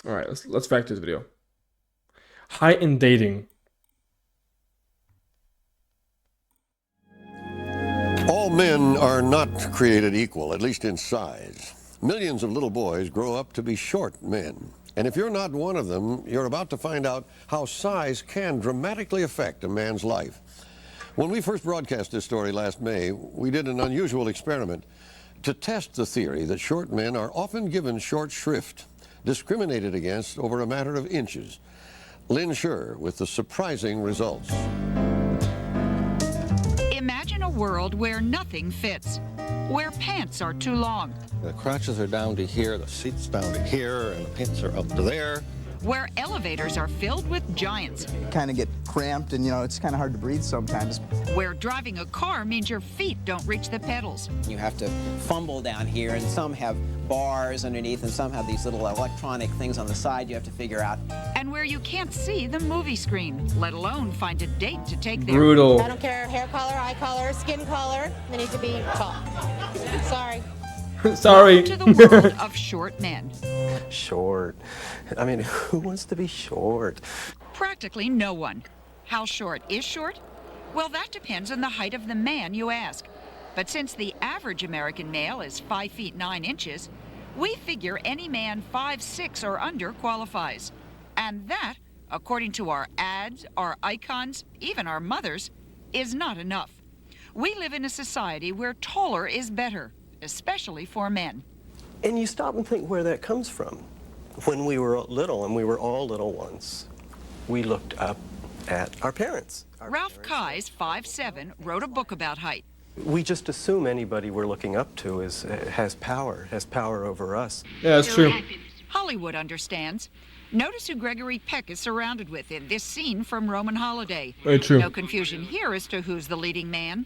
All right, let's back to this video. Height in dating. All men are not created equal, at least in size. Millions of little boys grow up to be short men. And if you're not one of them, you're about to find out how size can dramatically affect a man's life. When we first broadcast this story last May, we did an unusual experiment to test the theory that short men are often given short shrift, discriminated against over a matter of inches. Lynn Scher with the surprising results. Imagine a world where nothing fits, where pants are too long, The crotches are down to here, the seat's down to here, and the pants are up to there. where elevators are filled with giants, Kind of get cramped and, it's kind of hard to breathe sometimes. where driving a car means your feet don't reach the pedals, You have to fumble down here, and some have bars underneath, and some have these little electronic things on the side you have to figure out. and where you can't see the movie screen, let alone find a date to take there. Brutal. I don't care hair color, eye color, skin color. They need to be tall. Sorry. Sorry. To the world of short men. Short. I mean, who wants to be short? Practically no one. How short is short? Well, that depends on the height of the man you ask. But since the average American male is 5 feet 9 inches, we figure any man 5'6" or under qualifies. And that, according to our ads, our icons, even our mothers, is not enough. We live in a society where taller is better, especially for men. And you stop and think where that comes from. When we were little, and we were all little once, we looked up at our parents. Ralph Kai's 5'7" wrote a book about height. We just assume anybody we're looking up to has power over us. Yeah, that's true. Hollywood understands. Notice who Gregory Peck is surrounded with in this scene from Roman Holiday. Very true. No confusion here as to who's the leading man.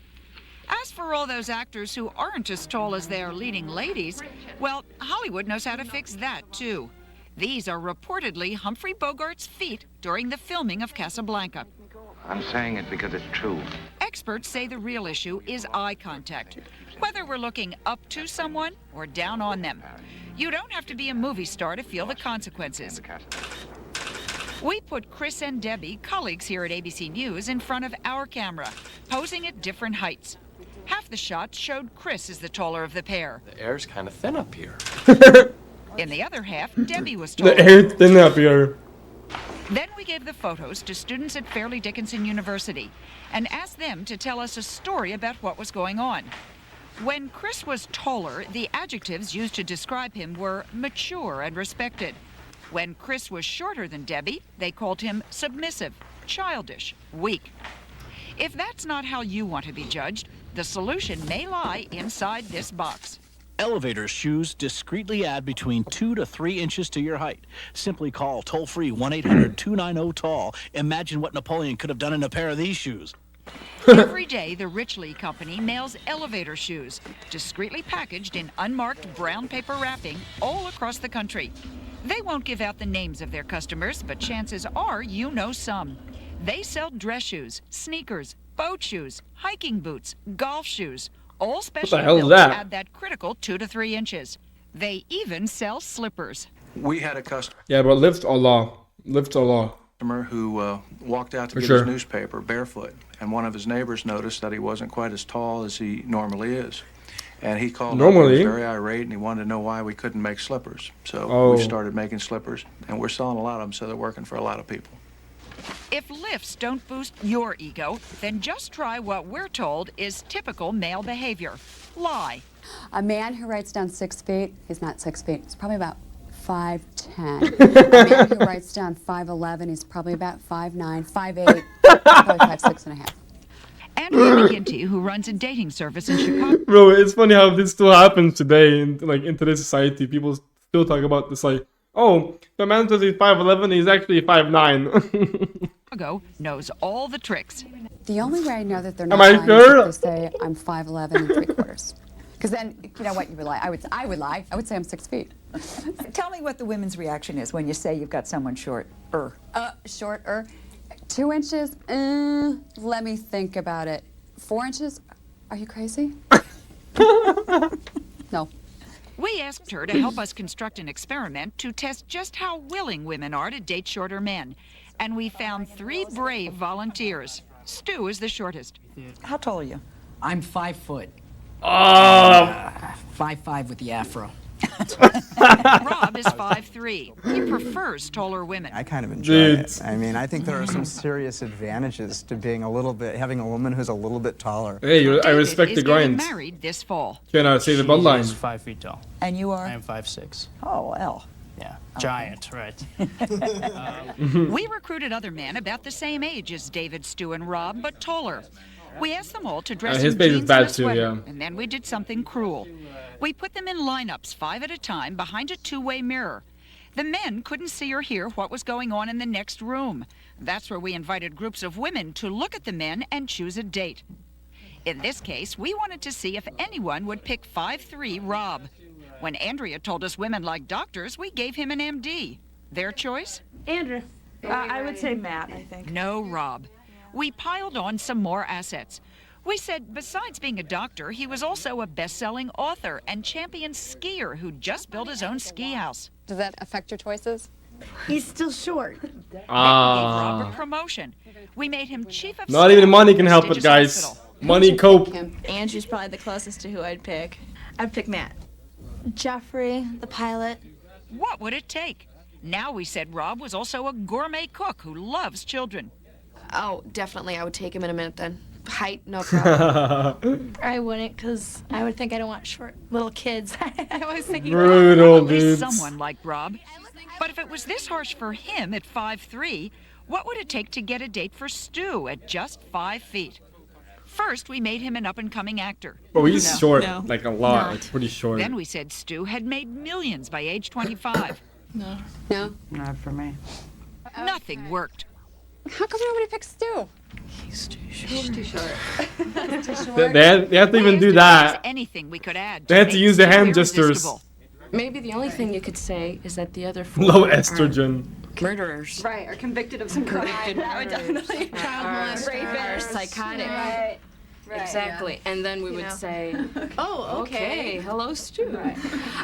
As for all those actors who aren't as tall as their leading ladies, well, Hollywood knows how to fix that, too. These are reportedly Humphrey Bogart's feet during the filming of Casablanca. I'm saying it because it's true. Experts say the real issue is eye contact, whether we're looking up to someone or down on them. You don't have to be a movie star to feel the consequences. We put Chris and Debbie, colleagues here at ABC News, in front of our camera, posing at different heights. Half the shots showed Chris as the taller of the pair. The air's kind of thin up here. In the other half, Debbie was The taller. air thin up here. Then we gave the photos to students at Fairleigh Dickinson University and asked them to tell us a story about what was going on. When Chris was taller, the adjectives used to describe him were mature and respected. When Chris was shorter than Debbie, they called him submissive, childish, weak. If that's not how you want to be judged, the solution may lie inside this box. Elevator shoes discreetly add between 2 to 3 inches to your height. Simply call toll-free 1-800-290-TALL. Imagine what Napoleon could have done in a pair of these shoes. Every day, the Richley Company mails elevator shoes, discreetly packaged in unmarked brown paper wrapping all across the country. They won't give out the names of their customers, but chances are you know some. They sell dress shoes, sneakers, boat shoes, hiking boots, golf shoes, all specially hell is built that? to add that critical 2 to 3 inches. They even sell slippers. We had a customer Yeah, but lifts are law. Lifts are law. who walked out to For get sure. his newspaper barefoot, and one of his neighbors noticed that he wasn't quite as tall as he normally is. And he called up, Normally? he was very irate, and he wanted to know why we couldn't make slippers. So Oh. we started making slippers, and we're selling a lot of them, so they're working for a lot of people. If lifts don't boost your ego, then just try what we're told is typical male behavior. Lie. A man who writes down 6 feet, he's not 6 feet, he's probably about 5'10". A man who writes down 5'11", he's probably about 5'9", 5'8", probably 5'6 and a half. Andrea McGinty, who runs a dating service in Chicago. Bro, it's funny how this still happens today in today's society. People still talk about this like, oh, the man says he's 5'11", he's actually 5'9". Chicago knows all the tricks. The only way I know that they're Am not I lying sure? is if they say I'm 5'11 and 3/4. Because then, you know what, you would lie. I would lie. I would say I'm 6 feet. Tell me what the women's reaction is when you say you've got someone shorter. Shorter. 2 inches? Let me think about it. 4 inches? Are you crazy? No. We asked her to help us construct an experiment to test just how willing women are to date shorter men. And we found 3 brave volunteers. Stu is the shortest. How tall are you? I'm 5 foot. Oh. 5'5" with the afro. Rob is 5'3". He prefers taller women. I kind of enjoy it. I mean, I think there are some serious advantages to being having a woman who's a little bit taller. Hey, I respect the grind. Married this fall. Can I say the bloodline? She's 5 feet tall. And you are? I am 5'6". Oh, well. Yeah, giant, right. We recruited other men about the same age as David, Stu, and Rob, but taller. We asked them all to dress his in face is jeans bad and a too, sweater, yeah. and then we did something cruel. We put them in lineups 5 at a time behind a 2-way mirror. The men couldn't see or hear what was going on in the next room. That's where we invited groups of women to look at the men and choose a date. In this case, we wanted to see if anyone would pick 5'3" Rob. When Andrea told us women like doctors, we gave him an MD. Their choice? Andrew. I would say Matt, I think. No, Rob. We piled on some more assets. We said besides being a doctor, he was also a best-selling author and champion skier who just built his own ski house. Does that affect your choices? He's still short. Then we gave Rob a promotion. We made him chief of Not even staff money at can a help it, prestigious guys. hospital. Money cope. Andrew's probably the closest to who I'd pick. I'd pick Matt. Jeffrey, the pilot. What would it take? Now we said Rob was also a gourmet cook who loves children. Oh, definitely. I would take him in a minute then. Height, no problem. I wouldn't, because I would think I don't want short little kids. I was thinking Brutal, At least dude. someone like Rob. But if it was this harsh for him at 5'3", what would it take to get a date for Stu at just 5 feet? First, we made him an up-and-coming actor. Oh, he's No. short, No. like a lot, Not. like pretty short. Then we said Stu had made millions by age 25. No. No? Not for me. Nothing worked. How come nobody picks Stu? He's too short. He's too short. They have to even do that. Anything we could add. They had to make use the Stu hand gestures. irresistible. Maybe the only thing you could say is that the other 4 Low are estrogen. murderers. Right, or convicted of some crime. That would definitely. Child Or psychotic. Right. Exactly. And then we would say, Oh, okay, hello, Stu.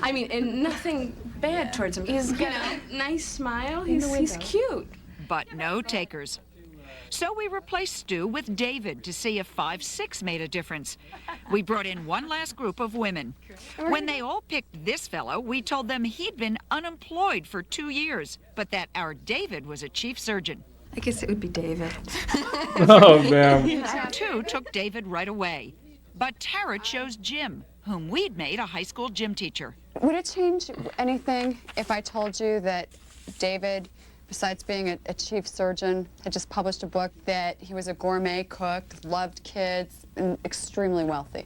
I mean, and nothing bad towards him. He's got a nice smile. He's cute. But no takers. So we replaced Stu with David to see if 5'6" made a difference. We brought in one last group of women. When they all picked this fellow, we told them he'd been unemployed for 2 years, but that our David was a chief surgeon. I guess it would be David. Oh, damn. 2 took David right away. But Tara chose Jim, whom we'd made a high school gym teacher. Would it change anything if I told you that David, besides being a chief surgeon, had just published a book that he was a gourmet cook, loved kids, and extremely wealthy?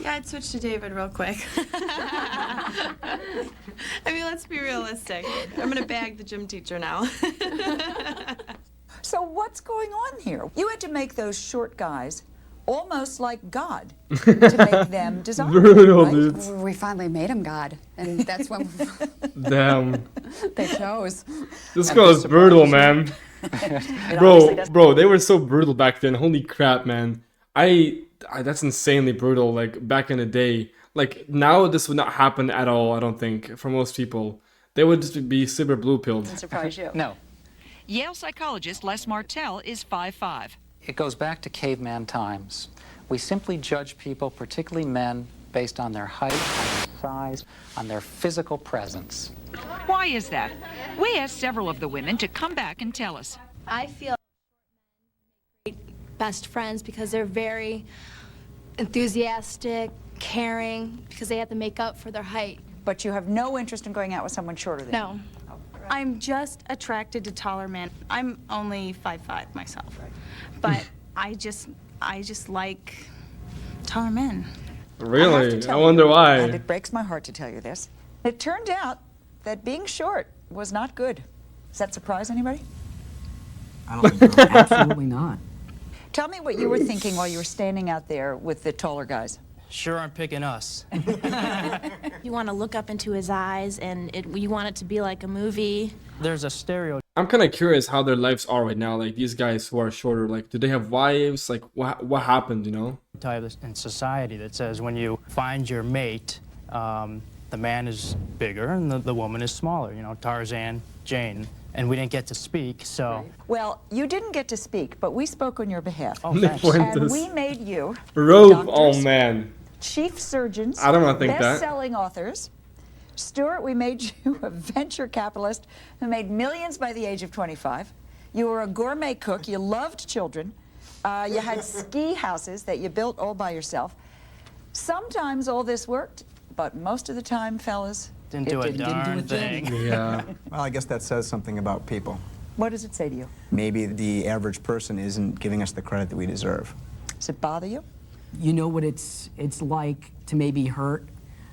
Yeah, I'd switch to David real quick. I mean, let's be realistic. I'm going to bag the gym teacher now. So what's going on here? You had to make those short guys almost like God to make them desirable, Brutal, right? dude. We finally made him God, and that's when Damn. they chose. This girl is brutal, man. Bro, they were so brutal back then. Holy crap, man. That's insanely brutal. Like back in the day, like now this would not happen at all. I don't think for most people, they would just be super blue pilled. Surprise you. No. Yale psychologist Les Martell is 5'5". It goes back to caveman times. We simply judge people, particularly men, based on their height, on their size, on their physical presence. Why is that? We asked several of the women to come back and tell us. I feel best friends because they're very enthusiastic, caring, because they have to make up for their height. But you have no interest in going out with someone shorter than you. No. I'm just attracted to taller men. I'm only 5'5" myself. But I just like taller men. Really? I wonder And why. it breaks my heart to tell you this. It turned out that being short was not good. Does that surprise anybody? I don't think so. Absolutely not. Tell me what you were thinking while you were standing out there with the taller guys. Sure aren't picking us. You want to look up into his eyes, and you want it to be like a movie. There's a stereotype I'm kind of curious how their lives are right now. Like these guys who are shorter, like do they have wives? Like what happened? You know? in society that says when you find your mate, the man is bigger and the woman is smaller, you know, Tarzan, Jane. And we didn't get to speak, so... Well, you didn't get to speak, but we spoke on your behalf. Oh, thanks. And we made you Rope, doctors, oh man. chief surgeons, I don't want to think that. best-selling authors. Stuart, we made you a venture capitalist who made millions by the age of 25. You were a gourmet cook. You loved children. You had ski houses that you built all by yourself. Sometimes all this worked, but most of the time, fellas, Didn't do a darn thing. Yeah. Well, I guess that says something about people. What does it say to you? Maybe the average person isn't giving us the credit that we deserve. Does it bother you? You know what it's like to maybe hurt.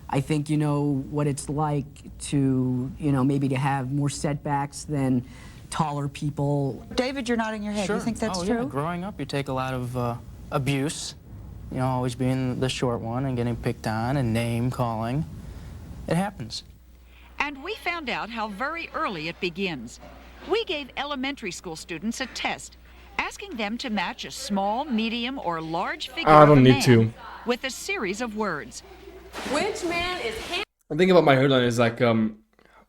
I think you know what it's like to, you know, maybe to have more setbacks than taller people. David, you're nodding your head. Sure. You think that's oh, true? Yeah. Growing up, you take a lot of abuse. You know, always being the short one and getting picked on and name calling. It happens. And we found out how very early it begins. We gave elementary school students a test, asking them to match a small, medium, or large figure I of a don't need man to. with a series of words. Which man is The thing about my hairline is like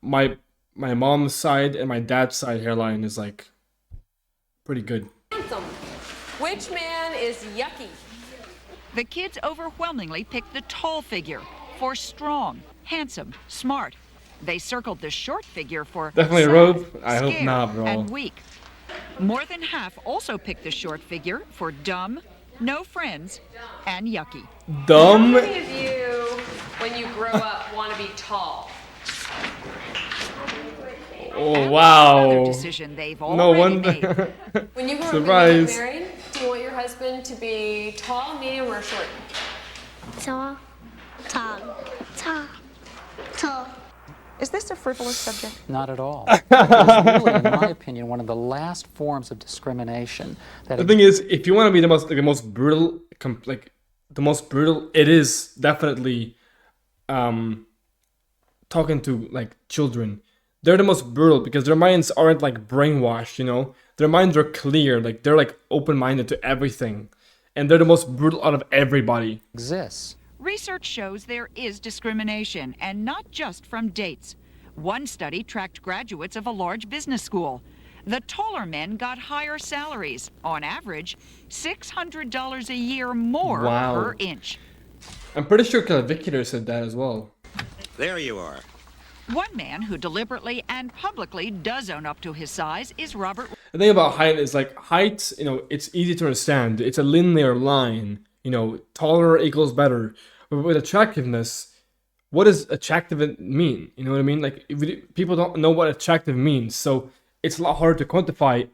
my mom's side and my dad's side hairline is like pretty good. handsome? Which man is yucky? The kids overwhelmingly picked the tall figure for strong, handsome, smart. They circled the short figure for Definitely sad, Rope? I hope scared, not, bro. and weak. More than half also picked the short figure for dumb, no friends, and yucky. Dumb? How many of you, when you grow up, want to be tall? Oh wow. Another decision they've No already wonder. made. When you grow Surprise. up and you get married, do you want your husband to be tall, medium, or short? Tall, tall, tall, tall. Is this a frivolous subject? Not at all. It's really, in my opinion, one of the last forms of discrimination. That The thing is, if you want to be the most brutal, it is definitely talking to like children. They're the most brutal because their minds aren't like brainwashed, you know. Their minds are clear, like they're like open-minded to everything, and they're the most brutal out of everybody. Exists. Research shows there is discrimination, and not just from dates. One study tracked graduates of a large business school. The taller men got higher salaries, on average, $600 a year more Wow. per inch. I'm pretty sure Clavicular said that as well. There you are. One man who deliberately and publicly does own up to his size is Robert. The thing about height is like height, you know, it's easy to understand. It's a linear line. You know, taller equals better. But with attractiveness, what does attractive mean? You know what I mean? Like, people don't know what attractive means, so it's a lot harder to quantify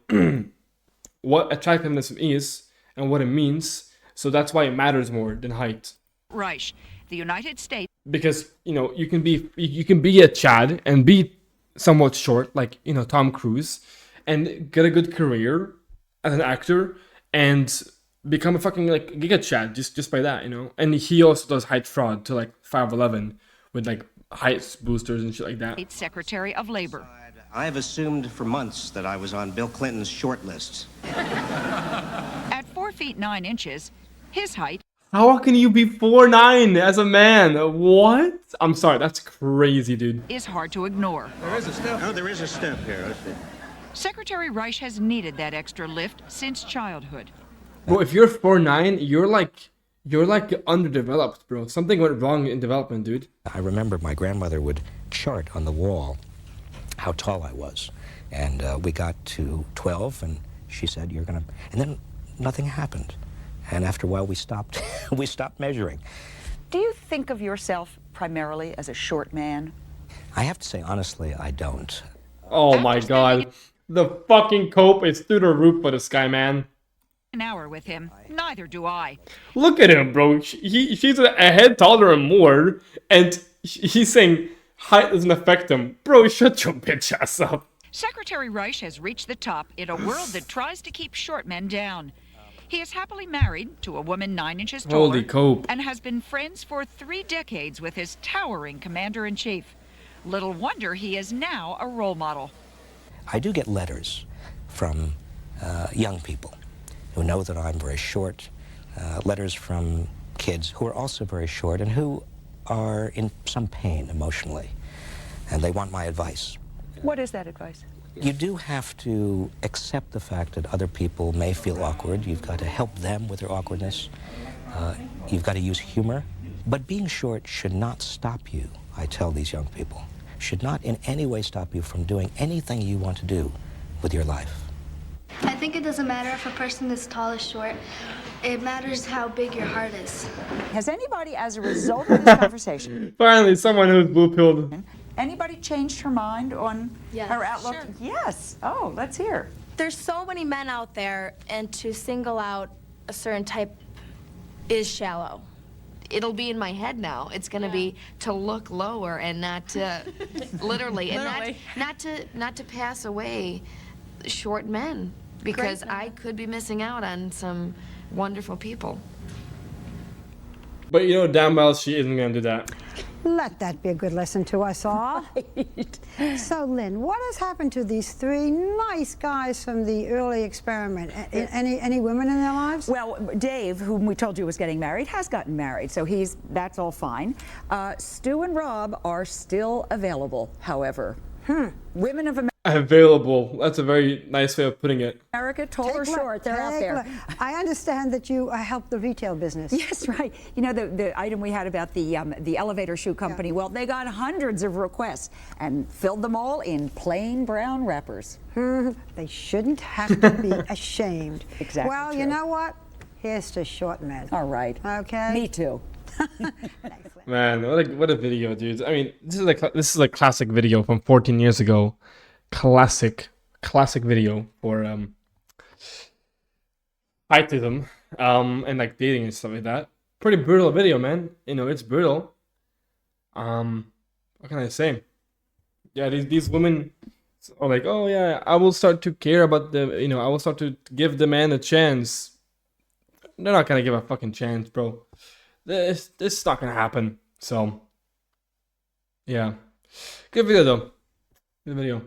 what attractiveness is and what it means. So that's why it matters more than height. Reich, the United States. Because you know you can be a Chad and be somewhat short, like you know Tom Cruise, and get a good career as an actor and become a fucking like giga Chad just by that, you know. And he also does height fraud to like 5'11" with like height boosters and shit like that. Secretary of Labor. I have assumed for months that I was on Bill Clinton's short list. At 4 feet 9 inches, his height How can you be 4'9" as a man? What? I'm sorry, that's crazy, dude. is hard to ignore. There is a step. Oh, there is a step here. Let's see. Secretary Reich has needed that extra lift since childhood. Bro, if you're 4'9", you're like underdeveloped, bro. Something went wrong in development, dude. I remember my grandmother would chart on the wall how tall I was. And we got to 12, and she said, you're gonna... And then nothing happened. And after a while, we stopped measuring. Do you think of yourself primarily as a short man? I have to say, honestly, I don't. Oh my god. The fucking cope is through the roof for this guy, man. An hour with him. Neither do I. Look at him, bro. She's a head taller and more, and he's saying height doesn't affect him. Bro, shut your bitch ass up. Secretary Reich has reached the top in a world that tries to keep short men down. He is happily married to a woman 9 inches taller. Holy cope. And has been friends for 3 decades with his towering commander-in-chief. Little wonder he is now a role model. I do get letters from young people who know that I'm very short, letters from kids who are also very short and who are in some pain emotionally, and they want my advice. What is that advice? You do have to accept the fact that other people may feel awkward. You've got to help them with their awkwardness. You've got to use humor. But being short should not stop you, I tell these young people. Should not in any way stop you from doing anything you want to do with your life. I think it doesn't matter if a person is tall or short. It matters how big your heart is. Has anybody, as a result of this conversation, Finally, someone who's blue-pilled. anybody changed her mind on Yes. her outlook? Sure. Yes. Oh, let's hear. There's so many men out there, and to single out a certain type is shallow. It'll be in my head now. It's going to be to look lower and not to literally, and not to pass away short men, because I could be missing out on some wonderful people. But you know damn well she isn't gonna do that. Let that be a good lesson to us all. So, Lynn, what has happened to these three nice guys from the early experiment? Any women in their lives? Well, Dave, whom we told you was getting married, has gotten married, so that's all fine. Stu and Rob are still available, however. Women of Available. That's a very nice way of putting it. America, tall or short, they're out there. I understand that you help the retail business. Yes, right. You know, the item we had about the elevator shoe company, well, they got hundreds of requests and filled them all in plain brown wrappers. They shouldn't have to be ashamed. Exactly. Well, true. you know what? Here's to short men. All right. Okay. Me too. Man, what a video, dude. I mean, this is a classic video from 14 years ago. Classic video for heightism, and like dating and stuff like that. Pretty brutal video, man. You know, it's brutal. What can I say? Yeah, these women are like, oh yeah, I will start to care about I will start to give the man a chance. They're not gonna give a fucking chance, bro. This is not gonna happen. So, yeah, good video though. Good video.